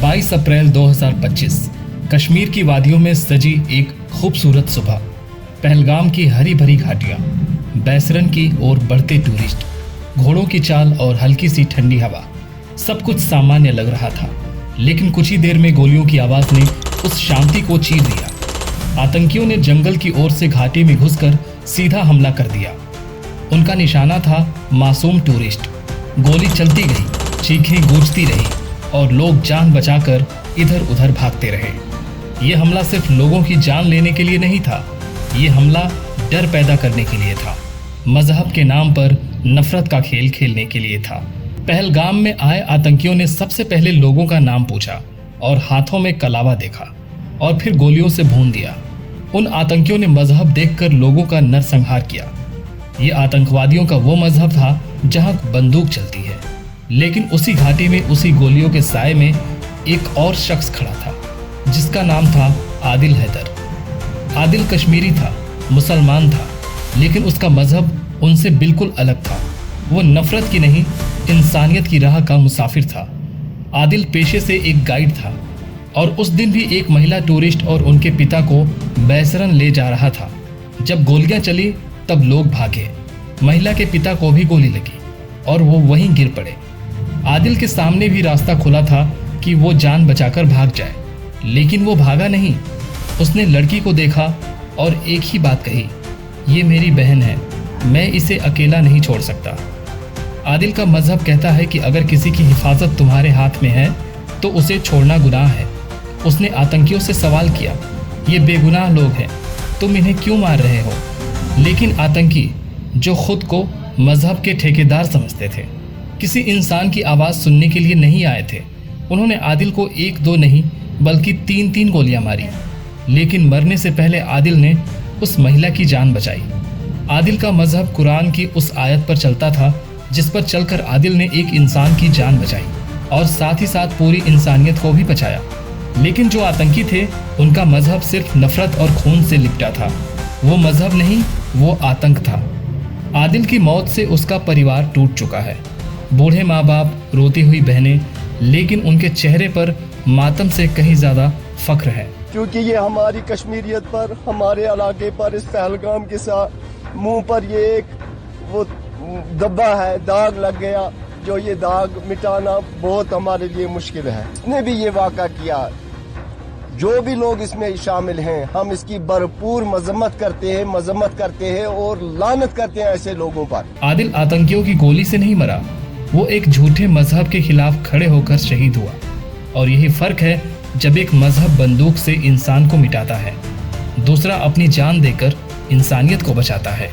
22 अप्रैल 2025 कश्मीर की वादियों में सजी एक खूबसूरत सुबह। पहलगाम की हरी भरी घाटियां, बैसरन की ओर बढ़ते टूरिस्ट, घोड़ों की चाल और हल्की सी ठंडी हवा, सब कुछ सामान्य लग रहा था। लेकिन कुछ ही देर में गोलियों की आवाज ने उस शांति को चीर दिया। आतंकियों ने जंगल की ओर से घाटी में घुसकर सीधा हमला कर दिया। उनका निशाना था मासूम टूरिस्ट। गोली चलती गई, चीखें गूंजती रही और लोग जान बचाकर इधर उधर भागते रहे। ये हमला सिर्फ लोगों की जान लेने के लिए नहीं था, ये हमला डर पैदा करने के लिए था। मजहब के नाम पर नफरत का खेल खेलने के लिए था। पहलगाम में आए आतंकियों ने सबसे पहले लोगों का नाम पूछा और हाथों में कलावा देखा और फिर गोलियों से भून दिया। उन आतंकियों ने मजहब देखकर लोगों का नरसंहार किया। ये आतंकवादियों का वो मजहब था जहां बंदूक चलती है। लेकिन उसी घाटी में, उसी गोलियों के साए में एक और शख्स खड़ा था जिसका नाम था आदिल हैदर। आदिल कश्मीरी था, मुसलमान था, लेकिन उसका मजहब उनसे बिल्कुल अलग था। वो नफरत की नहीं, इंसानियत की राह का मुसाफिर था। आदिल पेशे से एक गाइड था और उस दिन भी एक महिला टूरिस्ट और उनके पिता को बैसरन ले जा रहा था। जब गोलियां चली तब लोग भागे। महिला के पिता को भी गोली लगी और वो वहीं गिर पड़े। आदिल के सामने भी रास्ता खुला था कि वो जान बचाकर भाग जाए, लेकिन वो भागा नहीं। उसने लड़की को देखा और एक ही बात कही, ये मेरी बहन है, मैं इसे अकेला नहीं छोड़ सकता। आदिल का मजहब कहता है कि अगर किसी की हिफाजत तुम्हारे हाथ में है तो उसे छोड़ना गुनाह है। उसने आतंकियों से सवाल किया, ये बेगुनाह लोग हैं, तुम इन्हें क्यों मार रहे हो? लेकिन आतंकी, जो खुद को मजहब के ठेकेदार समझते थे, किसी इंसान की आवाज़ सुनने के लिए नहीं आए थे। उन्होंने आदिल को एक दो नहीं बल्कि तीन तीन गोलियां मारी। लेकिन मरने से पहले आदिल ने उस महिला की जान बचाई। आदिल का मजहब कुरान की उस आयत पर चलता था जिस पर चलकर आदिल ने एक इंसान की जान बचाई और साथ ही साथ पूरी इंसानियत को भी बचाया। लेकिन जो आतंकी थे, उनका मजहब सिर्फ नफरत और खून से लिपटा था। वो मजहब नहीं, वो आतंक था। आदिल की मौत से उसका परिवार टूट चुका है। बूढ़े माँ बाप, रोती हुई बहनें, लेकिन उनके चेहरे पर मातम से कहीं ज्यादा फख्र है। क्योंकि ये हमारी कश्मीरियत पर, हमारे इलाके पर, इस पहलगाम के साथ मुंह पर ये एक वो धब्बा है, दाग लग गया, जो ये दाग मिटाना बहुत हमारे लिए मुश्किल है। इसने भी ये वाक़ा किया। जो भी लोग इसमें शामिल हैं, हम इसकी भरपूर मजम्मत करते हैं और लानत करते हैं ऐसे लोगों पर। आदिल आतंकियों की गोली से नहीं मरा, वो एक झूठे मजहब के खिलाफ खड़े होकर शहीद हुआ। और यही फर्क है जब एक मजहब बंदूक से इंसान को मिटाता है, दूसरा अपनी जान देकर इंसानियत को बचाता है।